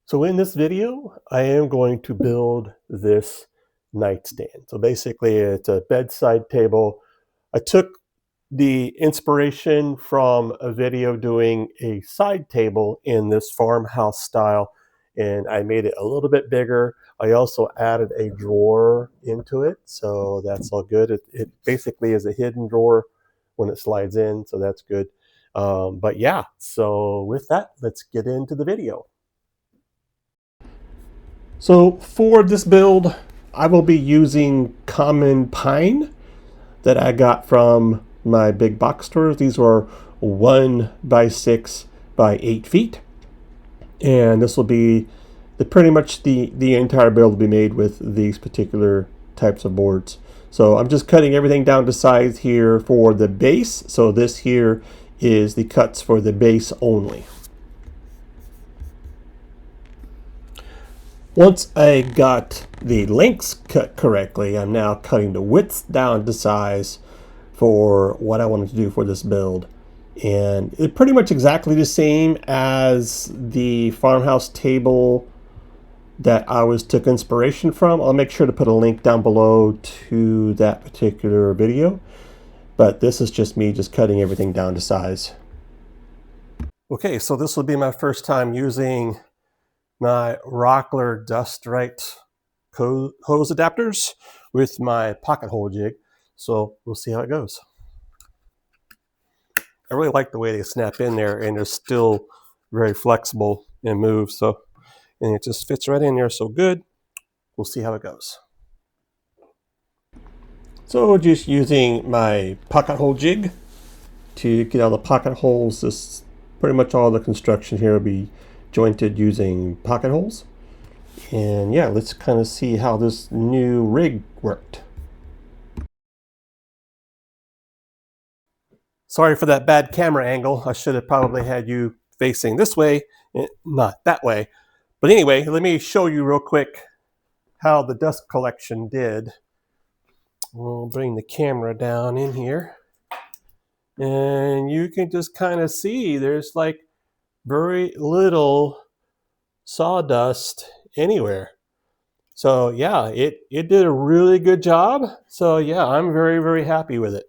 So in this video, I am going to build this nightstand. So basically it's a bedside table. I took the inspiration from a video doing a side table in this farmhouse style, and I made it a little bit bigger. I also added a drawer into it, so that's all good. It basically is a hidden drawer when it slides in, so that's good. But yeah, so with that, let's get into the video. So for this build, I will be using common pine that I got from my big box stores. These are 1 by 6 by 8 feet. And this will be pretty much the entire build will be made with these particular types of boards. So I'm just cutting everything down to size here for the base. So this here is the cuts for the base only. Once I got the lengths cut correctly, I'm now cutting the widths down to size for what I wanted to do for this build. And it's pretty much exactly the same as the farmhouse table that I took inspiration from. I'll make sure to put a link down below to that particular video. But this is just me just cutting everything down to size. Okay, so this will be my first time using my Rockler Dust Right hose adapters with my pocket hole jig. So we'll see how it goes. I really like the way they snap in there, and they're still very flexible and move. So, and it just fits right in there so good. We'll see how it goes. So just using my pocket hole jig to get all the pocket holes. This pretty much all the construction here will be jointed using pocket holes. And yeah, let's kind of see how this new rig worked. Sorry for that bad camera angle. I should have probably had you facing this way, not that way. But anyway, let me show you real quick how the dust collection did. We'll bring the camera down in here. And you can just kind of see there's like very little sawdust anywhere. So yeah, it did a really good job. So yeah, I'm very, very happy with it.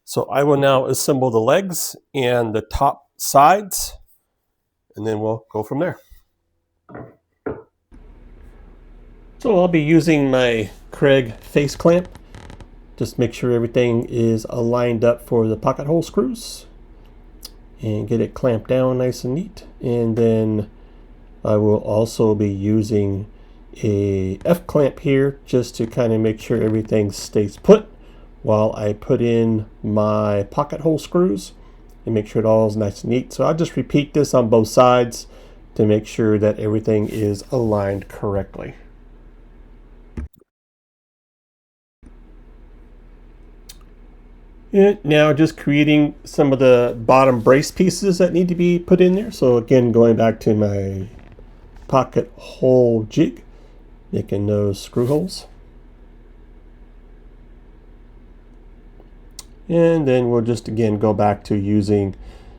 So I will now assemble the legs and the top sides, and then we'll go from there. So I'll be using my Craig face clamp. Just make sure everything is aligned up for the pocket hole screws and get it clamped down nice and neat. And then I will also be using a F-clamp here just to kind of make sure everything stays put while I put in my pocket hole screws and make sure it all is nice and neat. So I'll just repeat this on both sides to make sure that everything is aligned correctly. And now just creating some of the bottom brace pieces that need to be put in there. So again, going back to my pocket hole jig, making those screw holes. And then we'll just again go back to using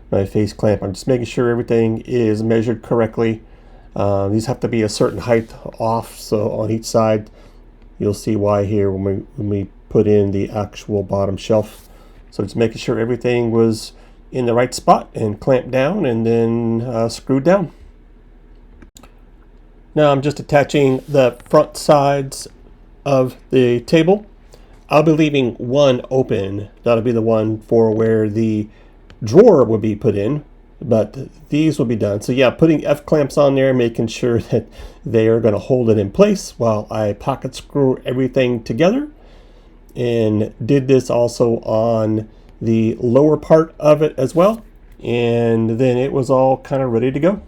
my face clamp. I'm just making sure everything is measured correctly. These have to be a certain height off, so on each side you'll see why here when we put in the actual bottom shelf. So just making sure everything was in the right spot and clamped down and then screwed down. Now I'm just attaching the front sides of the table. I'll be leaving one open. That'll be the one for where the drawer will be put in, but these will be done. So yeah, putting F-clamps on there, making sure that they are going to hold it in place while I pocket screw everything together. And did this also on the lower part of it as well. And then it was all kind of ready to go.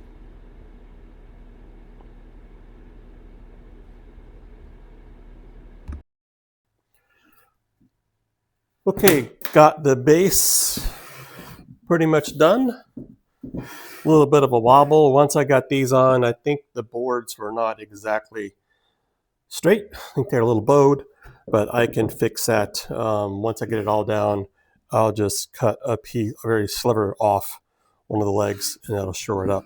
Okay, got the base pretty much done. A little bit of a wobble. Once I got these on, I think the boards were not exactly straight. I think they're a little bowed, but I can fix that. Once I get it all down, I'll just cut a very sliver off one of the legs and that'll shore it up.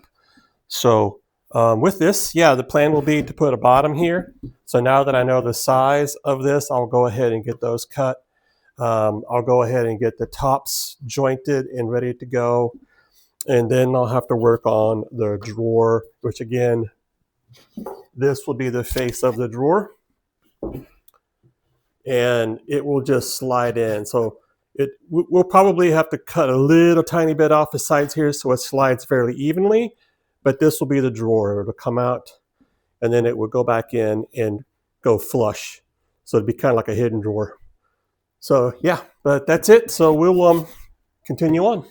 So With this, yeah, the plan will be to put a bottom here. So now that I know the size of this, I'll go ahead and get those cut. I'll go ahead and get the tops jointed and ready to go. And then I'll have to work on the drawer, which again, this will be the face of the drawer. And it will just slide in. So we'll probably have to cut a little tiny bit off the sides here so it slides fairly evenly. But this will be the drawer. It'll come out and then it will go back in and go flush. So it'd be kind of like a hidden drawer. So yeah, but that's it. So we'll continue on.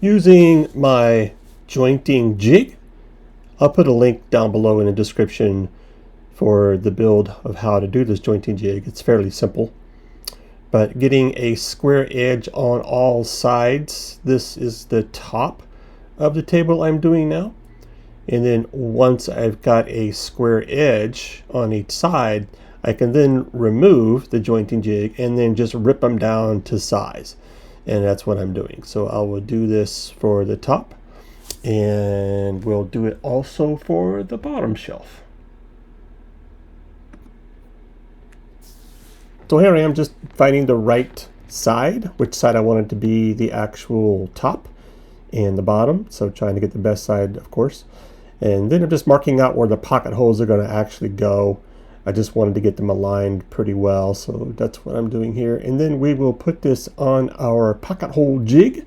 Using my jointing jig, I'll put a link down below in the description for the build of how to do this jointing jig. It's fairly simple. But getting a square edge on all sides, this is the top of the table I'm doing now. And then once I've got a square edge on each side, I can then remove the jointing jig and then just rip them down to size. And that's what I'm doing. So I will do this for the top, and we'll do it also for the bottom shelf. So here I am just finding the right side, which side I want it to be the actual top and the bottom. So trying to get the best side, of course. And then I'm just marking out where the pocket holes are going to actually go. I just wanted to get them aligned pretty well, so that's what I'm doing here. And then we will put this on our pocket hole jig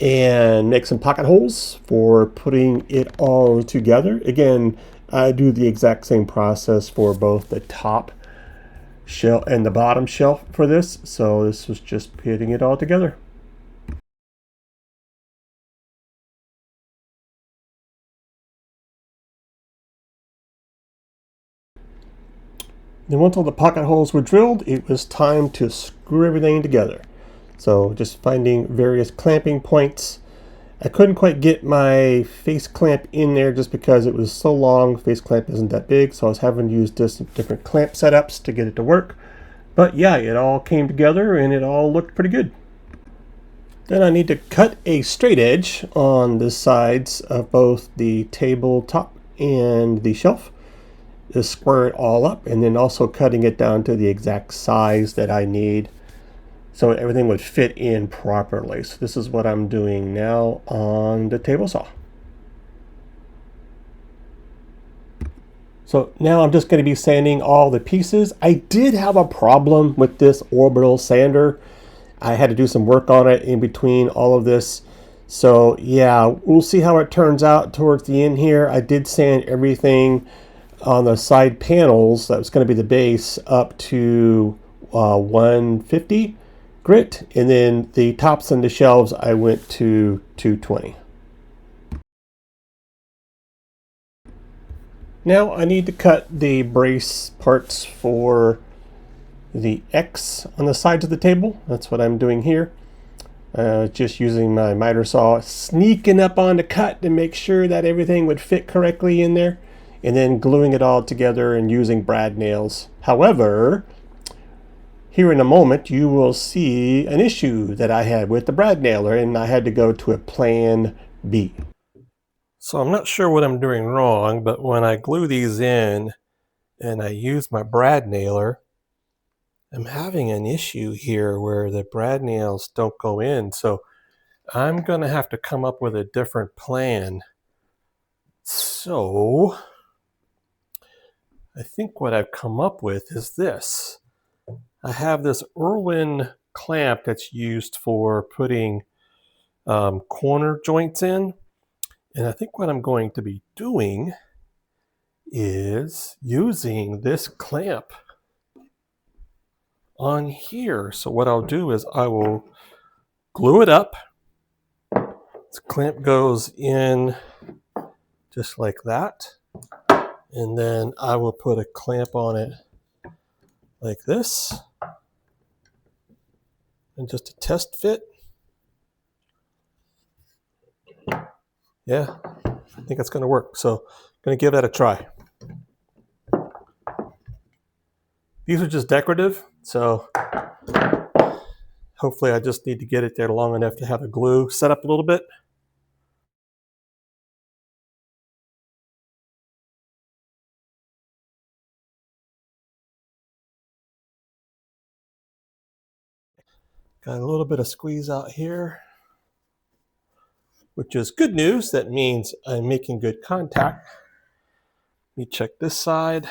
and make some pocket holes for putting it all together. Again, I do the exact same process for both the top shelf and the bottom shelf for this, so this was just putting it all together. Then once all the pocket holes were drilled, it was time to screw everything together. So just finding various clamping points. I couldn't quite get my face clamp in there just because it was so long. Face clamp isn't that big, so I was having to use different clamp setups to get it to work. But yeah, it all came together and it all looked pretty good. Then I need to cut a straight edge on the sides of both the tabletop and the shelf. Just square it all up, and then also cutting it down to the exact size that I need so everything would fit in properly. So this is what I'm doing now on the table saw. So now I'm just going to be sanding all the pieces. I did have a problem with this orbital sander. I had to do some work on it in between all of this. So yeah, we'll see how it turns out towards the end here. I did sand everything on the side panels, that was going to be the base, up to 150 grit, and then the tops and the shelves I went to 220. Now I need to cut the brace parts for the X on the sides of the table. That's what I'm doing here. Just using my miter saw, sneaking up on the cut to make sure that everything would fit correctly in there, and then gluing it all together and using brad nails. However, here in a moment you will see an issue that I had with the brad nailer, and I had to go to a plan B. So I'm not sure what I'm doing wrong, but when I glue these in and I use my brad nailer, I'm having an issue here where the brad nails don't go in. So I'm going to have to come up with a different plan. So I think what I've come up with is this. I have this Irwin clamp that's used for putting corner joints in. And I think what I'm going to be doing is using this clamp on here. So what I'll do is I will glue it up. This clamp goes in just like that. And then I will put a clamp on it like this. And just a test fit. Yeah, I think that's going to work. So I'm going to give that a try. These are just decorative, so hopefully I just need to get it there long enough to have the glue set up a little bit. Got a little bit of squeeze out here, which is good news. That means I'm making good contact. Let me check this side.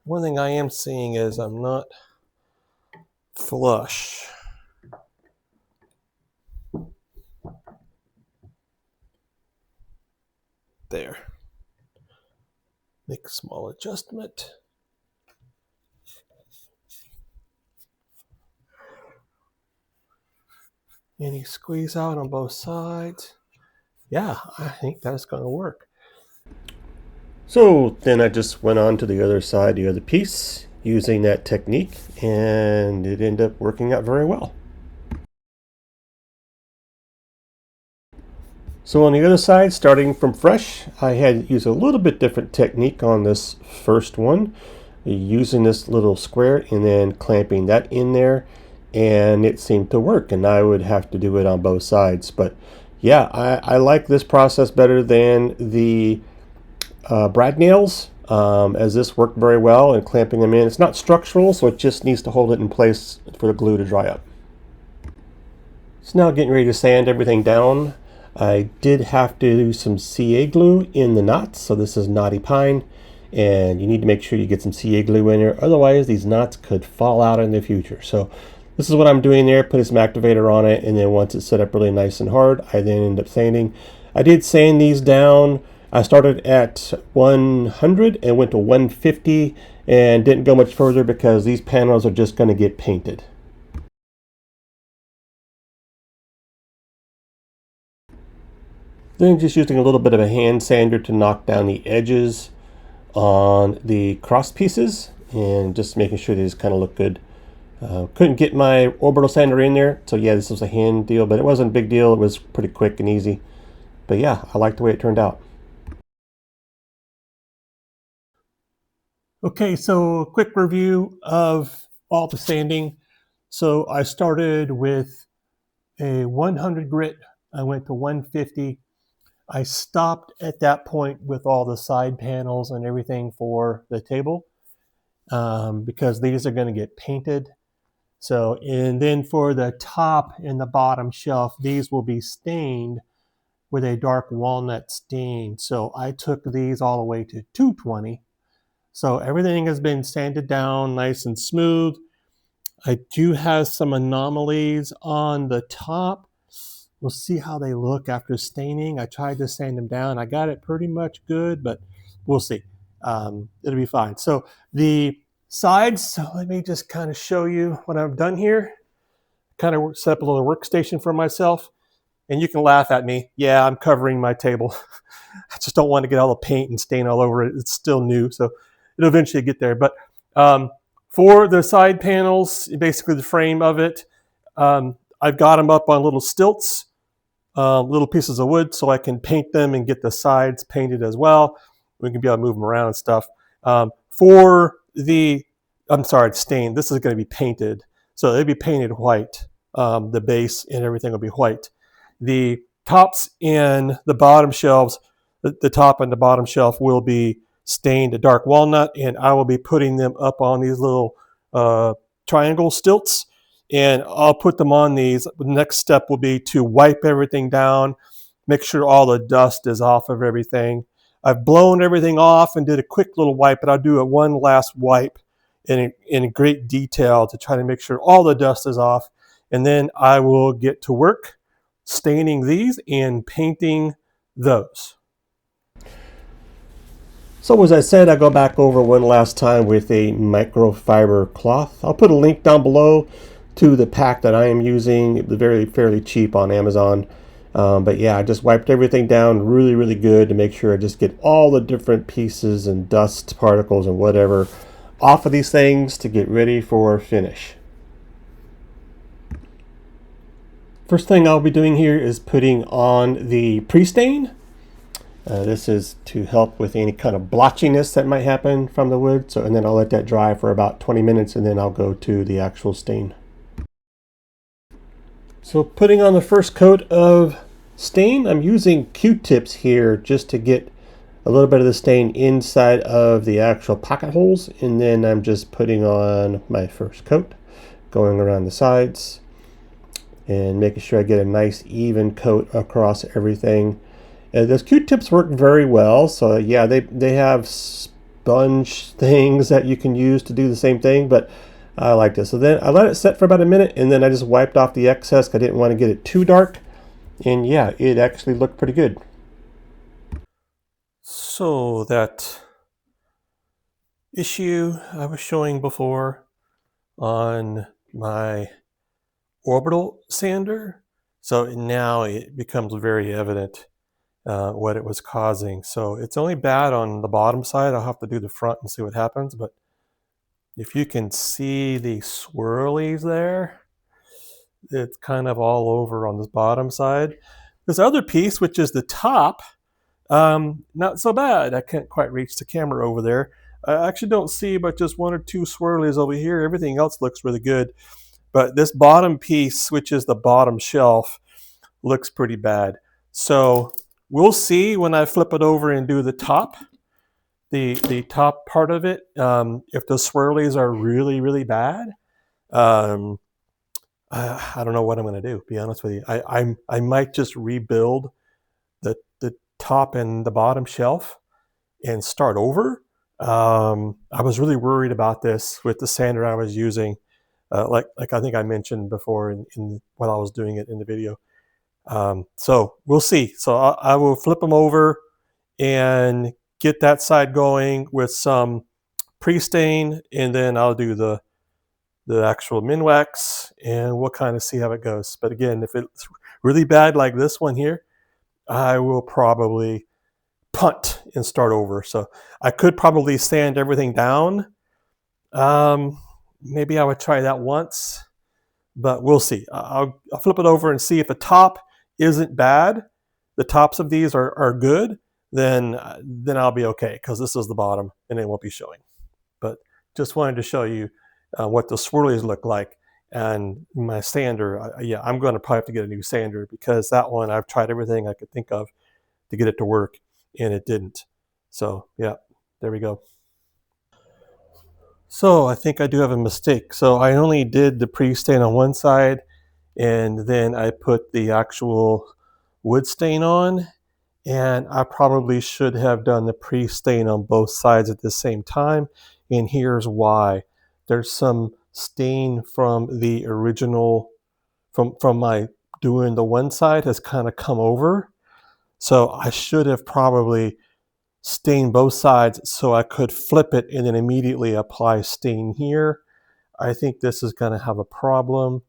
One thing I am seeing is I'm not flush. There. Make a small adjustment. Any squeeze out on both sides. Yeah, I think that's going to work. So then I just went on to the other side, the other piece, using that technique, and it ended up working out very well. So on the other side, starting from fresh, I had used a little bit different technique on this first one, using this little square and then clamping that in there, and it seemed to work, and I would have to do it on both sides. But yeah, I like this process better than the brad nails, as this worked very well and clamping them in. It's not structural, so it just needs to hold it in place for the glue to dry up. So now getting ready to sand everything down. I did have to do some CA glue in the knots, so this is knotty pine, and you need to make sure you get some CA glue in there, otherwise these knots could fall out in the future. So this is what I'm doing there, putting some activator on it, and then once it's set up really nice and hard, I then end up sanding. I did sand these down. I started at 100 and went to 150 and didn't go much further because these panels are just going to get painted. Then just using a little bit of a hand sander to knock down the edges on the cross pieces and just making sure these kind of look good. Couldn't get my orbital sander in there, so yeah, this was a hand deal, but it wasn't a big deal. It was pretty quick and easy. But yeah, I like the way it turned out. Okay, so a quick review of all the sanding. So I started with a 100 grit. I went to 150. I stopped at that point with all the side panels and everything for the table, because these are going to get painted. So, and then for the top and the bottom shelf, these will be stained with a dark walnut stain. So I took these all the way to 220. So everything has been sanded down nice and smooth. I do have some anomalies on the top. We'll see how they look after staining. I tried to sand them down. I got it pretty much good, but we'll see. It'll be fine. So the sides, so let me just kind of show you what I've done here. Kind of set up a little workstation for myself. And you can laugh at me. Yeah, I'm covering my table. I just don't want to get all the paint and stain all over it. It's still new, so it'll eventually get there. But for the side panels, basically the frame of it, I've got them up on little stilts, little pieces of wood, so I can paint them and get the sides painted as well. We can be able to move them around and stuff. For the, stain, this is going to be painted. So it'll be painted white. The base and everything will be white. The tops and the bottom shelves, the top and the bottom shelf will be stained a dark walnut, and I will be putting them up on these little triangle stilts, and I'll put them on these. The next step will be to wipe everything down, make sure all the dust is off of everything. I've blown everything off and did a quick little wipe, but I'll do a one last wipe in great detail to try to make sure all the dust is off, and then I will get to work staining these and painting those. So as I said, I go back over one last time with a microfiber cloth. I'll put a link down below to the pack that I am using. It was fairly cheap on Amazon. But yeah, I just wiped everything down really good to make sure I just get all the different pieces and dust particles and whatever off of these things to get ready for finish. First thing I'll be doing here is putting on the pre-stain. This is to help with any kind of blotchiness that might happen from the wood. So, and then I'll let that dry for about 20 minutes and then I'll go to the actual stain. So putting on the first coat of stain, I'm using Q-tips here just to get a little bit of the stain inside of the actual pocket holes. And then I'm just putting on my first coat, going around the sides. and making sure I get a nice even coat across everything. Those Q-tips work very well. So yeah, they have sponge things that you can use to do the same thing, but I like this. So then I let it set for about a minute, and then I just wiped off the excess. I didn't want to get it too dark. And yeah, it actually looked pretty good. So that issue I was showing before on my orbital sander, so now it becomes very evident what it was causing. So it's only bad on the bottom side. I'll have to do the front and see what happens. But if you can see the swirlies there, it's kind of all over on this bottom side. This other piece, which is the top, not so bad. I can't quite reach the camera over there. I actually don't see but just one or two swirlies over here. Everything else looks really good. But this bottom piece, which is the bottom shelf, looks pretty bad. So we'll see when I flip it over and do the top, the top part of it, if the swirlies are really, really bad. I don't know what I'm going to do, to be honest with you. I might just rebuild the top and the bottom shelf and start over. I was really worried about this with the sander I was using, like I think I mentioned before in while I was doing it in the video. So we'll see. So I will flip them over and get that side going with some pre-stain, and then I'll do the actual Minwax, and we'll kind of see how it goes. But again, if it's really bad like this one here, I will probably punt and start over. So I could probably sand everything down. Maybe I would try that once, but we'll see. I'll flip it over and see if the top isn't bad. The tops of these are good. Then I'll be okay, because this is the bottom and it won't be showing. But just wanted to show you what the swirlies look like. And my sander, yeah, I'm going to probably have to get a new sander, because that one, I've tried everything I could think of to get it to work, and it didn't. So yeah, there we go. So I think I do have a mistake. So I only did the pre-stain on one side, and then I put the actual wood stain on, and I probably should have done the pre-stain on both sides at the same time. And here's why. There's some stain from the original, from my doing the one side, has kind of come over. So I should have probably stained both sides so I could flip it and then immediately apply stain here. I think this is going to have a problem,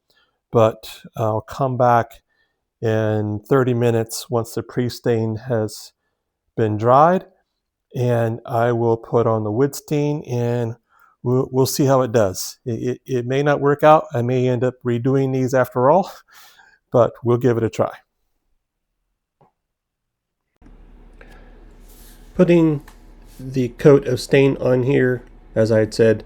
but I'll come back in 30 minutes once the pre-stain has been dried, and I will put on the wood stain, and we'll see how it does. It may not work out. I may end up redoing these after all, but we'll give it a try. Putting the coat of stain on here, as I had said,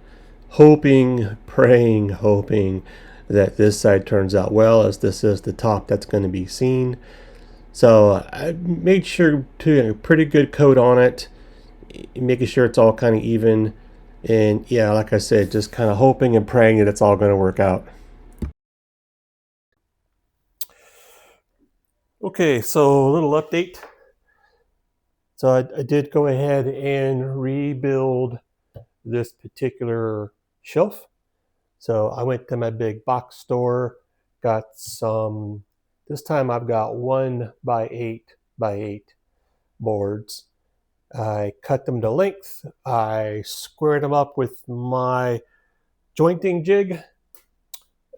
hoping, praying, hoping that this side turns out well, as this is the top that's going to be seen. So I made sure to get a pretty good coat on it, making sure it's all kind of even. And yeah, like I said, just kind of hoping and praying that it's all going to work out. Okay, so a little update. So I did go ahead and rebuild this particular shelf. So I went to my big box store, got some, this time I've got 1x8x8 boards. I cut them to length. I squared them up with my jointing jig.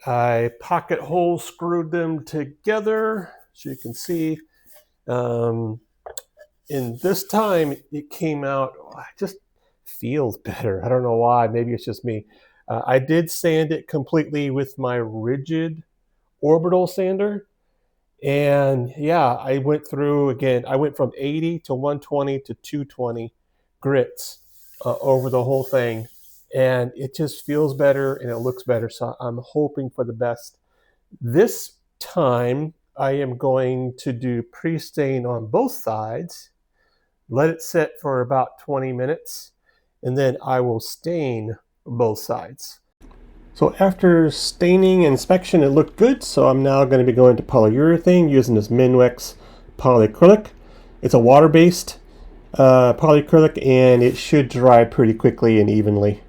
I pocket hole screwed them together, so you can see. And this time it came out, it just feels better. I don't know why. Maybe it's just me. I did sand it completely with my rigid orbital sander. And yeah, I went through again. I went from 80 to 120 to 220 grits over the whole thing. And it just feels better and it looks better. So I'm hoping for the best. This time I am going to do pre-stain on both sides, let it sit for about 20 minutes, and then I will stain both sides. So after staining and inspection, it looked good. So I'm now going to be going to polyurethane using this Minwex polyacrylic. It's a water-based polyacrylic, and it should dry pretty quickly and evenly.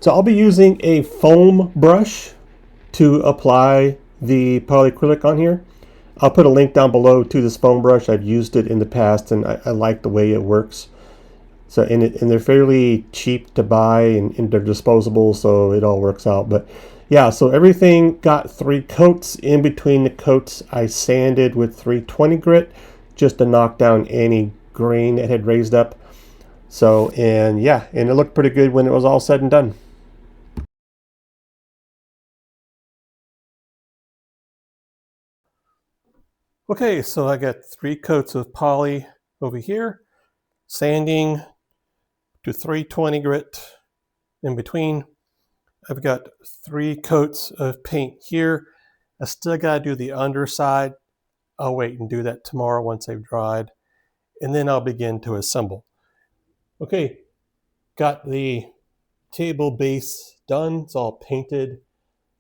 So I'll be using a foam brush to apply the polyacrylic on here. I'll put a link down below to this foam brush. I've used it in the past, and I like the way it works. So and they're fairly cheap to buy, and they're disposable, so it all works out. But yeah, so everything got 3 coats. In between the coats, I sanded with 320 grit just to knock down any grain that had raised up. So, and yeah, and it looked pretty good when it was all said and done. Okay, so I got 3 coats of poly over here, sanding to 320 grit in between. I've got 3 coats of paint here. I still got to do the underside. I'll wait and do that tomorrow once they've dried, and then I'll begin to assemble. Okay, got the table base done. It's all painted.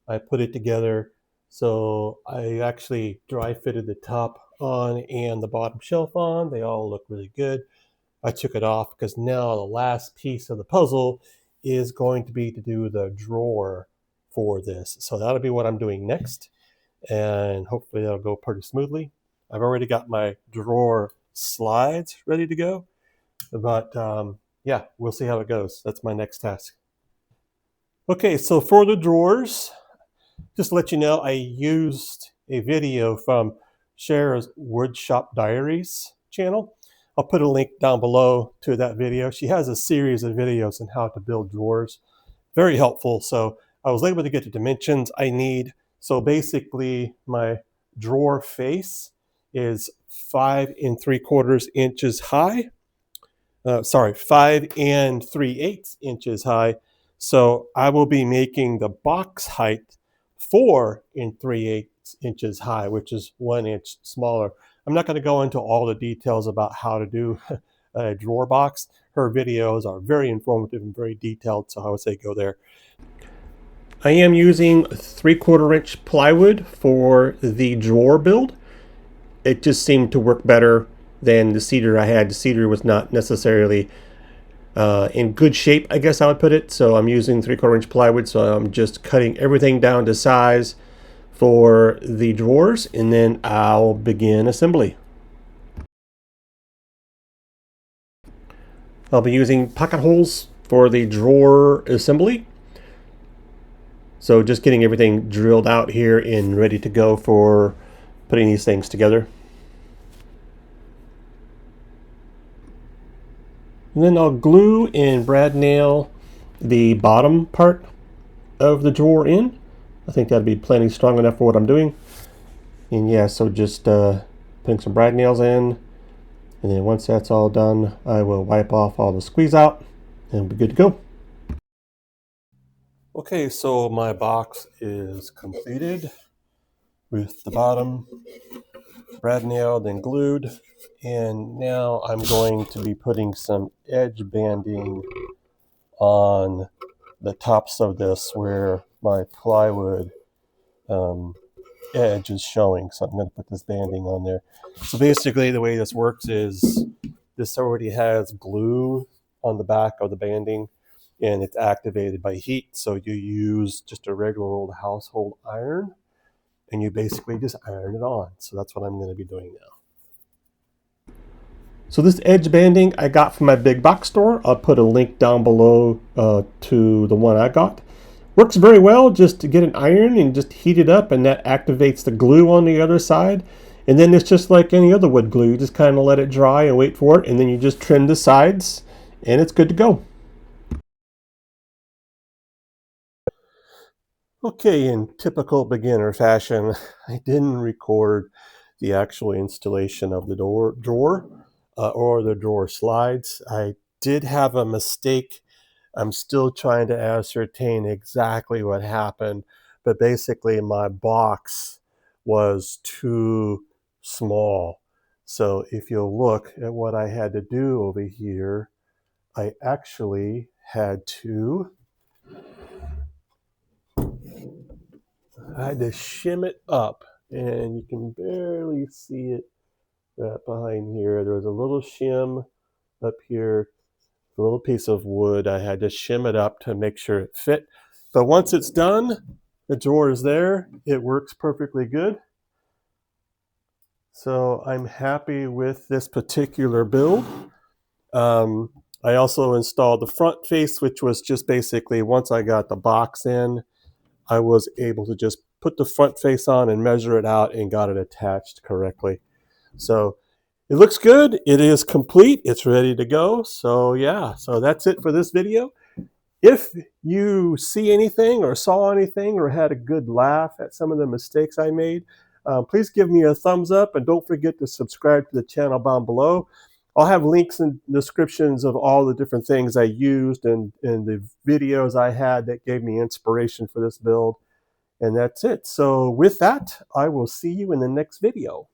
I put it together. So I actually dry fitted the top on and the bottom shelf on. They all look really good. I took it off because now the last piece of the puzzle is going to be to do the drawer for this. So that'll be what I'm doing next, and hopefully that'll go pretty smoothly. I've already got my drawer slides ready to go, but yeah, we'll see how it goes. That's my next task. Okay, so for the drawers, just to let you know, I used a video from Cher's Woodshop Diaries channel. I'll put a link down below to that video. She has a series of videos on how to build drawers. Very helpful. So I was able to get the dimensions I need. So basically my drawer face is 5 3/4 inches high. Sorry, 5 3/8 inches high. So I will be making the box height 4 3/8 inches high, which is 1 inch smaller. I'm not going to go into all the details about how to do a drawer box. Her videos are very informative and very detailed, so I would say go there. I am using 3/4 inch plywood for the drawer build. It just seemed to work better than the cedar I had. The cedar was not necessarily in good shape, I guess I would put it. So I'm using 3/4 inch plywood. So I'm just cutting everything down to size for the drawers, and then I'll begin assembly. I'll be using pocket holes for the drawer assembly. So just getting everything drilled out here and ready to go for putting these things together. And then I'll glue and brad nail the bottom part of the drawer in. I think that'd be plenty strong enough for what I'm doing. And yeah, so just putting some brad nails in. And then once that's all done, I will wipe off all the squeeze out and be good to go. Okay, so my box is completed with the bottom brad nailed and glued. And now I'm going to be putting some edge banding on the tops of this where my plywood edge is showing. So I'm going to put this banding on there. So basically the way this works is this already has glue on the back of the banding, and it's activated by heat. So you use just a regular old household iron, and you basically just iron it on. So that's what I'm going to be doing now. So this edge banding I got from my big box store. I'll put a link down below to the one I got. Works very well just to get an iron and just heat it up, and that activates the glue on the other side. And then it's just like any other wood glue. You just kind of let it dry and wait for it, and then you just trim the sides and it's good to go. Okay, in typical beginner fashion, I didn't record the actual installation of the drawer or the drawer slides. I did have a mistake. I'm still trying to ascertain exactly what happened, but basically my box was too small. So if you'll look at what I had to do over here, I actually had to shim it up, and you can barely see it right behind here. There was a little shim up here, a little piece of wood. I had to shim it up to make sure it fit. But once it's done, the drawer is there. It works perfectly good. So I'm happy with this particular build. I also installed the front face, which was just basically once I got the box in, I was able to just put the front face on and measure it out and got it attached correctly. So it looks good. It is complete. It's ready to go. So yeah, so that's it for this video. If you see anything or saw anything or had a good laugh at some of the mistakes I made, please give me a thumbs up, and don't forget to subscribe to the channel down below. I'll have links and descriptions of all the different things I used and the videos I had that gave me inspiration for this build. And that's it. So with that, I will see you in the next video.